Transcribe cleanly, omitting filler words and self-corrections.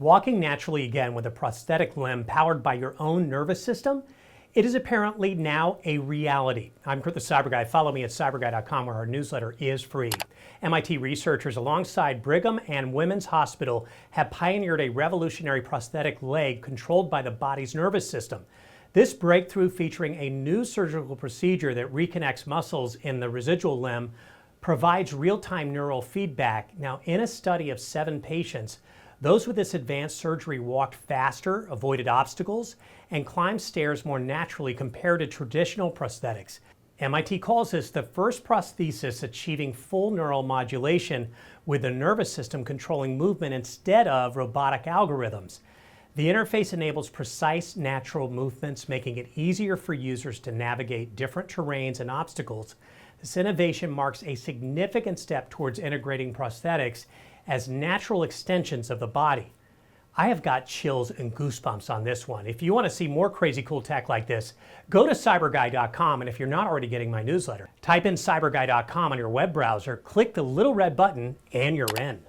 Walking naturally again with a prosthetic limb powered by your own nervous system, it is apparently now a reality. I'm the CyberGuy. Follow me at cyberguy.com, where our newsletter is free. MIT researchers alongside Brigham and Women's Hospital have pioneered a revolutionary prosthetic leg controlled by the body's nervous system. This breakthrough, featuring a new surgical procedure that reconnects muscles in the residual limb, provides real-time neural feedback. Now, in a study of 7 patients, those with this advanced surgery walked faster, avoided obstacles, and climbed stairs more naturally compared to traditional prosthetics. MIT calls this the first prosthesis achieving full neural modulation with the nervous system controlling movement instead of robotic algorithms. The interface enables precise, natural movements, making it easier for users to navigate different terrains and obstacles. This innovation marks a significant step towards integrating prosthetics as natural extensions of the body. I have got chills and goosebumps on this one. If you want to see more crazy cool tech like this, go to cyberguy.com, and if you're not already getting my newsletter, type in cyberguy.com on your web browser, click the little red button, and you're in.